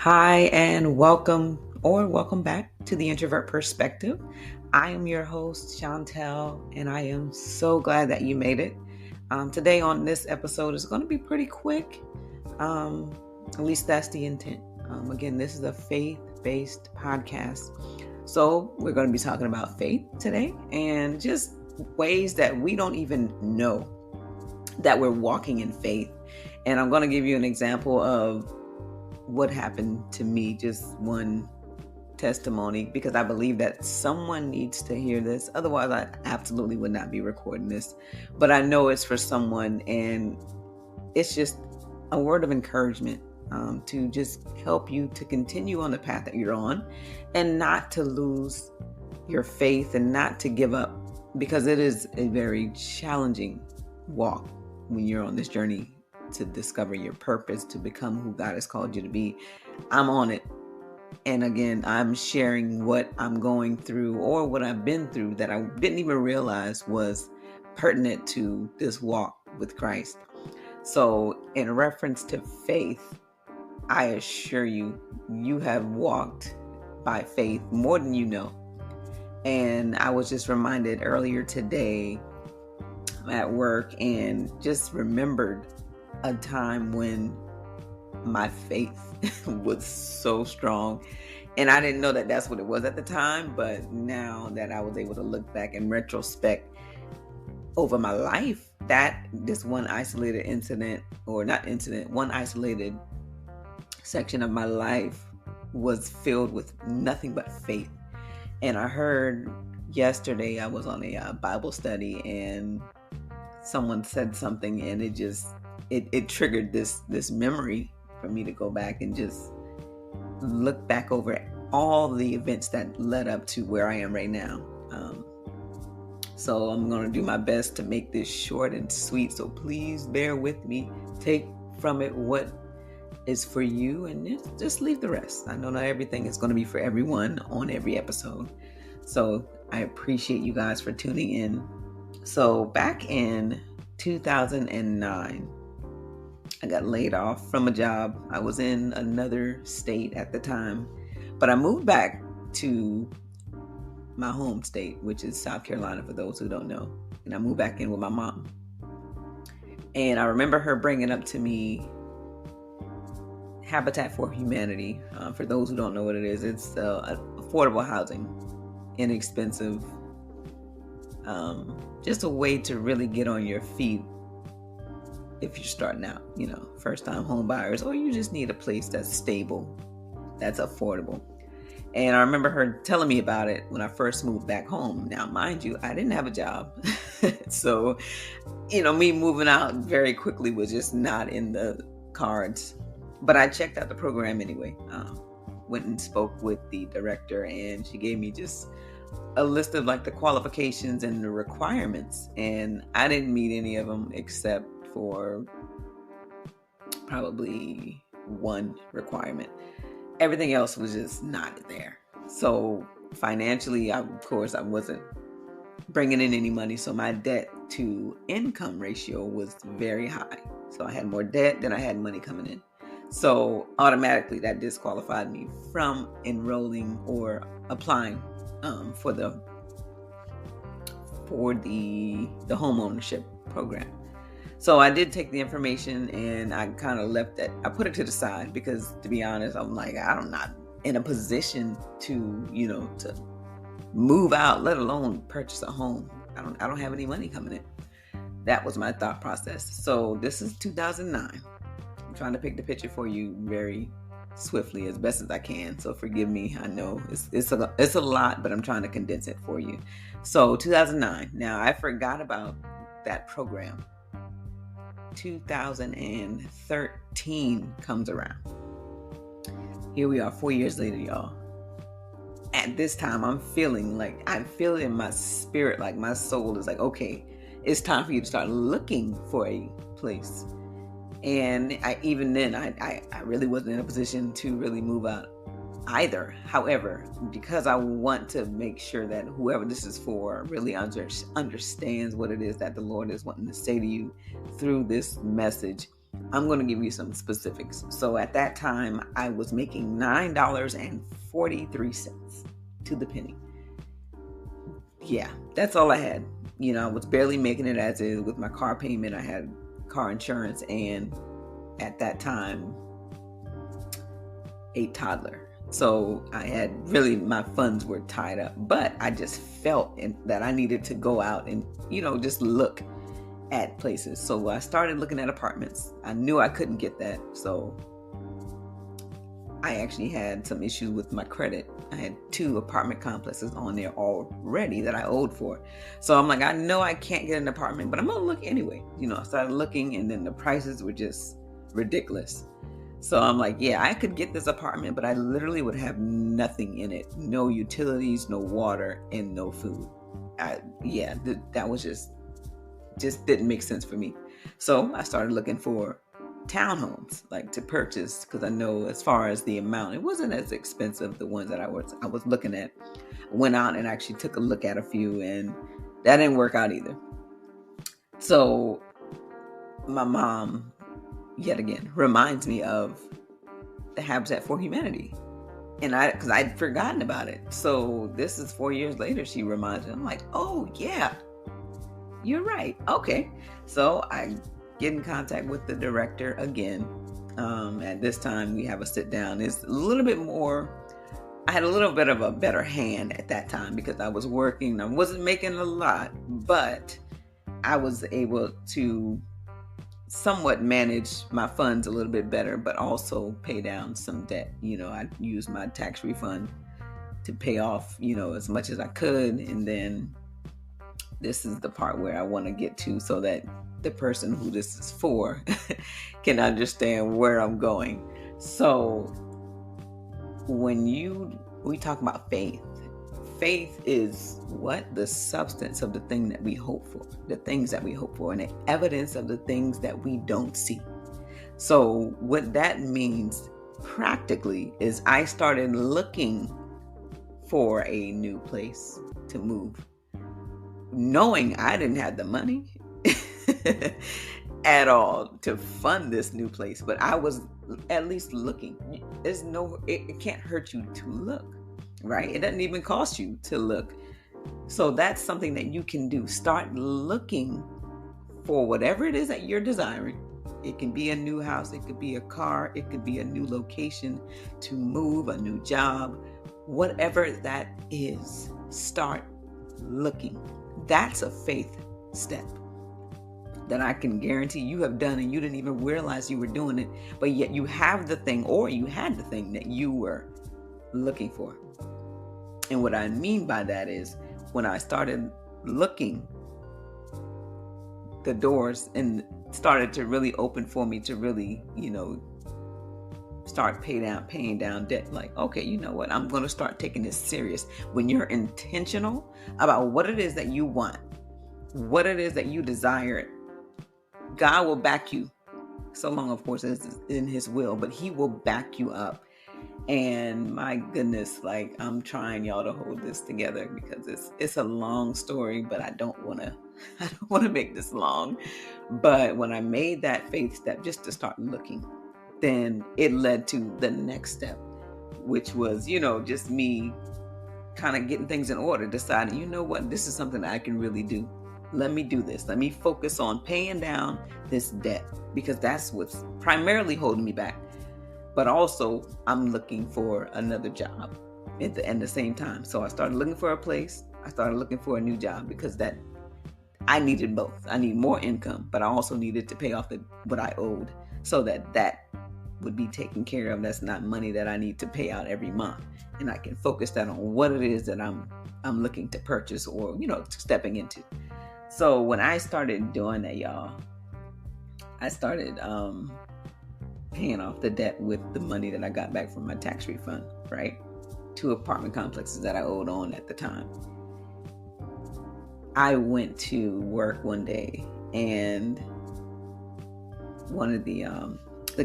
Hi, and welcome back to the Introvert Perspective. I am your host, Chantel, and I am so glad that you made it. Today on this episode is going to be pretty quick. At least that's the intent. Again, this is a faith-based podcast. So we're going to be talking about faith today and just ways that we don't even know that we're walking in faith. And I'm going to give you an example of what happened to me, just one testimony, because I believe that someone needs to hear this. Otherwise, I absolutely would not be recording this. But I know it's for someone, and it's just a word of encouragement to just help you to continue on the path that you're on and not to lose your faith and not to give up, because it is a very challenging walk when you're on this journey to discover your purpose, to become who God has called you to be. I'm on it. And again, I'm sharing what I'm going through or what I've been through that I didn't even realize was pertinent to this walk with Christ. So in reference to faith, I assure you, you have walked by faith more than you know. And I was just reminded earlier today at work and just remembered a time when my faith was so strong, and I didn't know that that's what it was at the time. But now that I was able to look back in retrospect over my life, that this one isolated incident, or not incident, one isolated section of my life was filled with nothing but faith. And I heard yesterday, I was on a Bible study, and someone said something, and it triggered this memory for me to go back and just look back over all the events that led up to where I am right now. So I'm going to do my best to make this short and sweet. So please bear with me. Take from it what is for you, and just leave the rest. I know not everything is going to be for everyone on every episode. So I appreciate you guys for tuning in. So back in 2009, I got laid off from a job. I was in another state at the time, but I moved back to my home state, which is South Carolina, for those who don't know. And I moved back in with my mom. And I remember her bringing up to me Habitat for Humanity. For those who don't know what it is, it's affordable housing, inexpensive, just a way to really get on your feet if you're starting out, first time home buyers, or you just need a place that's stable, that's affordable. And I remember her telling me about it when I first moved back home. Now, mind you, I didn't have a job. So, me moving out very quickly was just not in the cards. But I checked out the program anyway. Went and spoke with the director, and she gave me just a list of the qualifications and the requirements. And I didn't meet any of them except for probably one requirement. Everything else was just not there. So financially, of course, I wasn't bringing in any money. So my debt to income ratio was very high. So I had more debt than I had money coming in. So automatically that disqualified me from enrolling or applying for the home ownership program. So I did take the information, and I kind of left that. I put it to the side because, to be honest, I'm like, I'm not in a position to, to move out, let alone purchase a home. I don't have any money coming in. That was my thought process. So this is 2009. I'm trying to pick the picture for you very swiftly as best as I can. So forgive me. I know it's a lot, but I'm trying to condense it for you. So 2009. Now I forgot about that program. 2013 comes around. Here we are 4 years later, y'all. At this time, I feel it in my spirit, like my soul is like, okay, it's time for you to start looking for a place. And I really wasn't in a position to really move out either. However, because I want to make sure that whoever this is for really understands what it is that the Lord is wanting to say to you through this message, I'm going to give you some specifics. So at that time, I was making $9.43 to the penny. Yeah, that's all I had. I was barely making it as is with my car payment. I had car insurance and at that time, a toddler. So I had really, my funds were tied up, but I just felt that I needed to go out and, just look at places. So I started looking at apartments. I knew I couldn't get that. So I actually had some issues with my credit. I had 2 apartment complexes on there already that I owed for. So I'm like, I know I can't get an apartment, but I'm going to look anyway. I started looking and then the prices were just ridiculous. So I'm like, yeah, I could get this apartment, but I literally would have nothing in it. No utilities, no water, and no food. That was just didn't make sense for me. So I started looking for townhomes, like to purchase, because I know as far as the amount, it wasn't as expensive. The ones that I was looking at, went out and actually took a look at a few, and that didn't work out either. So my mom, yet again, reminds me of the Habitat for Humanity. And because I'd forgotten about it. So this is 4 years later, she reminds me. I'm like, oh yeah, you're right. Okay. So I get in contact with the director again. At this time, we have a sit down. It's a little bit more, I had a little bit of a better hand at that time because I was working. I wasn't making a lot, but I was able to somewhat manage my funds a little bit better, but also pay down some debt. I used my tax refund to pay off, as much as I could. And then this is the part where I want to get to so that the person who this is for can understand where I'm going. So when we talk about faith is what? The substance of the thing that we hope for, the things that we hope for, and the evidence of the things that we don't see. So what that means practically is I started looking for a new place to move, knowing I didn't have the money at all to fund this new place, but I was at least looking. It can't hurt you to look. Right? It doesn't even cost you to look. So that's something that you can do. Start looking for whatever it is that you're desiring. It can be a new house. It could be a car. It could be a new location to move, a new job, whatever that is. Start looking. That's a faith step that I can guarantee you have done and you didn't even realize you were doing it, but yet you have the thing, or you had the thing that you were looking for. And what I mean by that is when I started looking, the doors and started to really open for me to really, start paying down debt. Like, okay, you know what? I'm going to start taking this serious. When you're intentional about what it is that you want, what it is that you desire, God will back you. So long, of course, it's in His will, but He will back you up. And my goodness, like, I'm trying y'all to hold this together because it's a long story, but I don't want to make this long. But when I made that faith step just to start looking, then it led to the next step, which was, just me kind of getting things in order, deciding, you know what, this is something that I can really do. Let me do this. Let me focus on paying down this debt because that's what's primarily holding me back. But also, I'm looking for another job at the same time. So I started looking for a place. I started looking for a new job because I needed both. I need more income, but I also needed to pay off what I owed so that would be taken care of. That's not money that I need to pay out every month. And I can focus that on what it is that I'm looking to purchase or, stepping into. So when I started doing that, y'all, I started paying off the debt with the money that I got back from my tax refund, right? 2 apartment complexes that I owed on at the time. I went to work one day and one of the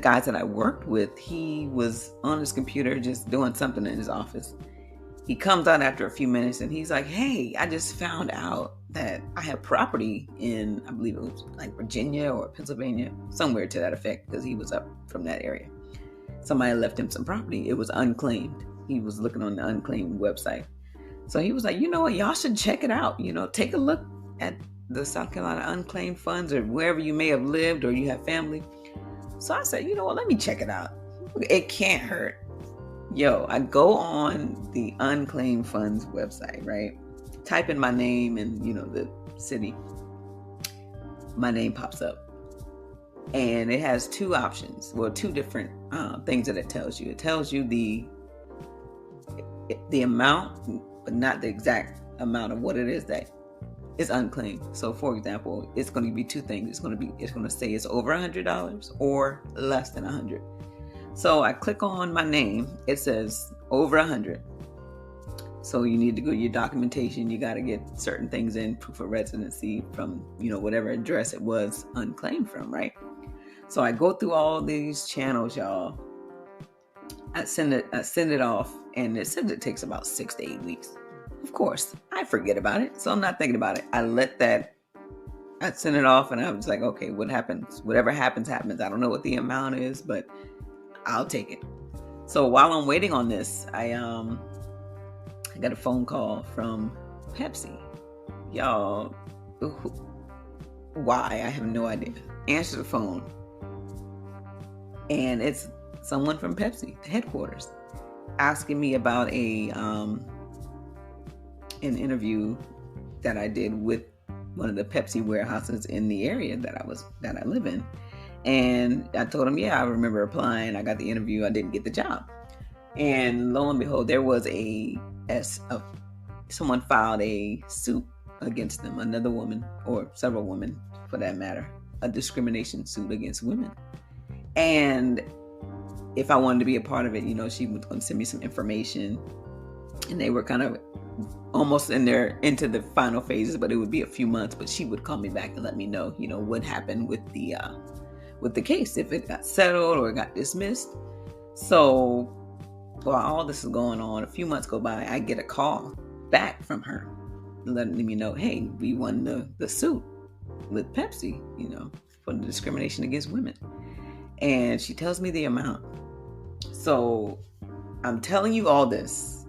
guys that I worked with, he was on his computer just doing something in his office. He comes out after a few minutes and he's like, hey, I just found out that I have property in, I believe it was like Virginia or Pennsylvania, somewhere to that effect, because he was up from that area. Somebody left him some property. It was unclaimed. He was looking on the unclaimed website. So he was like, you know what, y'all should check it out. Take a look at the South Carolina unclaimed funds, or wherever you may have lived or you have family. So I said, you know what, let me check it out. It can't hurt. I go on the unclaimed funds website, right? Type in my name and, the city. My name pops up. And it has two options. Well, two different things that it tells you. It tells you the amount, but not the exact amount of what it is that is unclaimed. So, for example, it's going to be two things. It's going to say it's over $100 or less than $100. So I click on my name. It says over 100. So you need to go to your documentation. You got to get certain things in, proof of residency from, whatever address it was unclaimed from, right? So I go through all these channels, y'all. I send it off, and it says it takes about 6 to 8 weeks. Of course, I forget about it, so I'm not thinking about it. I send it off, and I was like, okay, what happens? Whatever happens, happens. I don't know what the amount is, but I'll take it. So while I'm waiting on this, I got a phone call from Pepsi. Y'all, why? I have no idea. Answer the phone, and it's someone from Pepsi, the headquarters, asking me about an interview that I did with one of the Pepsi warehouses in the area that I live in. And I told him, yeah, I remember applying. I got the interview. I didn't get the job. And lo and behold, there was someone filed a suit against them, another woman, or several women for that matter, a discrimination suit against women. And if I wanted to be a part of it, she was going to send me some information. And they were kind of almost into the final phases, but it would be a few months. But she would call me back and let me know, what happened with the case, if it got settled or got dismissed. So while all this is going on, a few months go by, I get a call back from her letting me know, hey, we won the suit with Pepsi, for the discrimination against women. And she tells me the amount. So I'm telling you all this,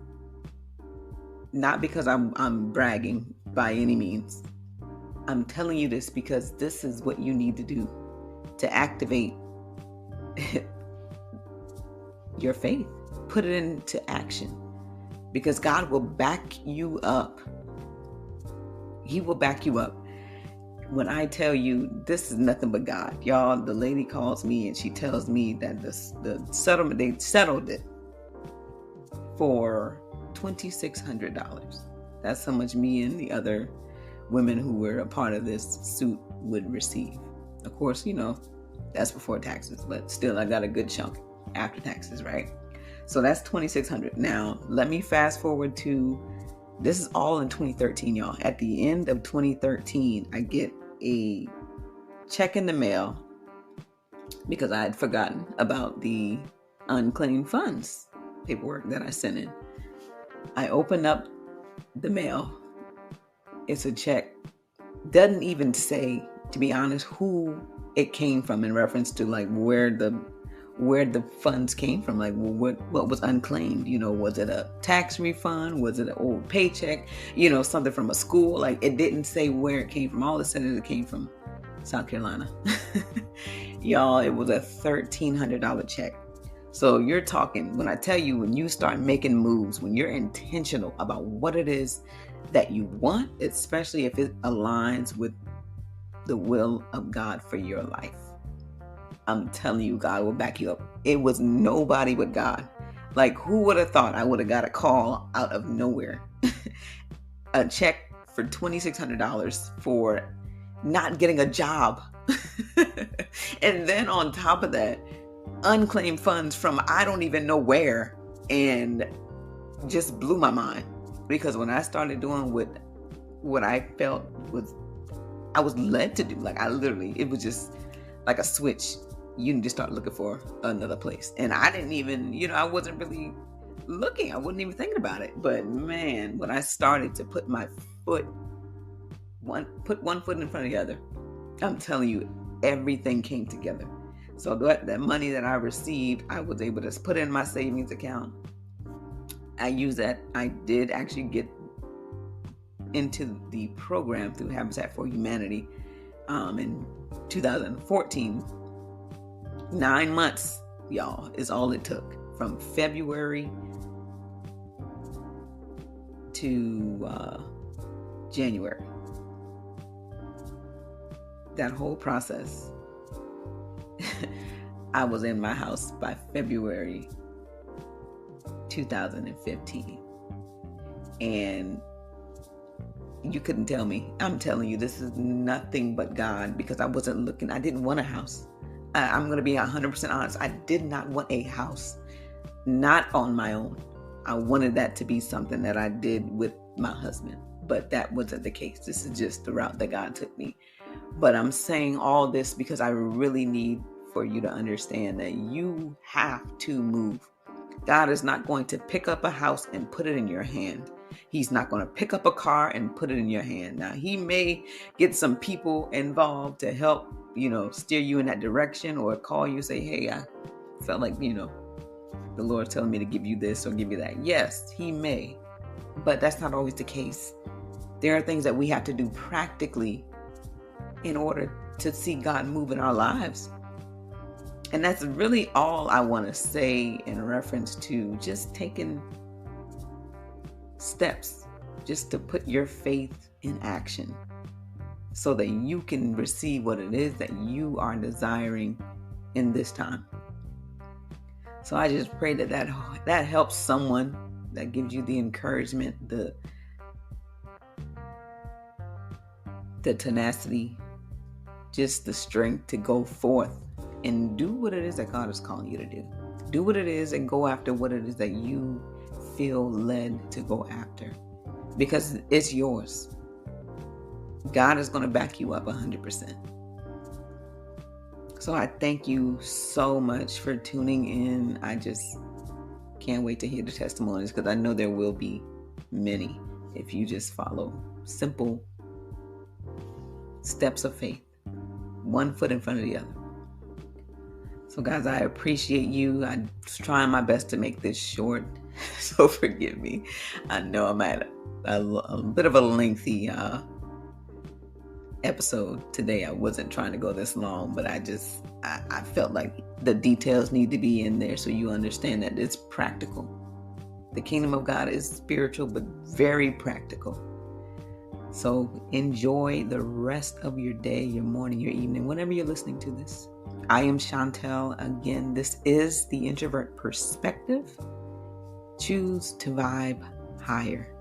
not because I'm bragging by any means. I'm telling you this because this is what you need to do to activate your faith. Put it into action, because God will back you up. He will back you up. When I tell you this is nothing but God, y'all, the lady calls me and she tells me that the settlement, they settled it for $2,600. That's how much me and the other women who were a part of this suit would receive. Of course, that's before taxes, but still I got a good chunk after taxes, right? So that's $2,600. Now, let me fast forward to, this is all in 2013, y'all. At the end of 2013, I get a check in the mail because I had forgotten about the unclaimed funds paperwork that I sent in. I open up the mail. It's a check. Doesn't even say, to be honest, who it came from in reference to like where the funds came from, like what was unclaimed. Was it a tax refund? Was it an old paycheck? Something from a school? Like, it didn't say where it came from. All it said is it came from South Carolina. Y'all, it was a $1,300 check. So you're talking, when I tell you, when you start making moves, when you're intentional about what it is that you want, especially if it aligns with the will of God for your life, I'm telling you, God will back you up. It was nobody but God. Like, who would have thought I would have got a call out of nowhere? A check for $2,600 for not getting a job. And then on top of that, unclaimed funds from I don't even know where, and just blew my mind. Because when I started doing what I felt I was led to do, like it was just like a switch. You need to start looking for another place. And I didn't even, I wasn't really looking. I wasn't even thinking about it. But man, when I started to put my foot put one foot in front of the other. I'm telling you, everything came together. So that money that I received, I was able to put in my savings account. I use that. I did actually get into the program through Habitat for Humanity in 2014. 9 months, y'all, is all it took from February to January. That whole process, I was in my house by February 2015. And you couldn't tell me. I'm telling you, this is nothing but God, because I wasn't looking. I didn't want a house. I'm going to be 100% honest. I did not want a house, not on my own. I wanted that to be something that I did with my husband, but that wasn't the case. This is just the route that God took me. But I'm saying all this because I really need for you to understand that you have to move. God is not going to pick up a house and put it in your hand. He's not going to pick up a car and put it in your hand. Now, he may get some people involved to help, steer you in that direction, or call you, say, hey, I felt like, the Lord's telling me to give you this or give you that. Yes, he may, but that's not always the case. There are things that we have to do practically in order to see God move in our lives. And that's really all I want to say in reference to just taking steps, just to put your faith in action so that you can receive what it is that you are desiring in this time. So I just pray that helps someone, that gives you the encouragement, the tenacity, just the strength to go forth and do what it is that God is calling you to do. Do what it is and go after what it is that you feel led to go after, because it's yours. God is going to back you up 100%. So I thank you so much for tuning in. I just can't wait to hear the testimonies, because I know there will be many if you just follow simple steps of faith, one foot in front of the other. So guys, I appreciate you. I'm trying my best to make this short, so forgive me. I know I'm at a bit of a lengthy episode today. I wasn't trying to go this long, but I felt like the details need to be in there so you understand that it's practical. The kingdom of God is spiritual, but very practical. So enjoy the rest of your day, your morning, your evening, whenever you're listening to this. I am Chantel. Again, this is the Introvert Perspective. Choose to vibe higher.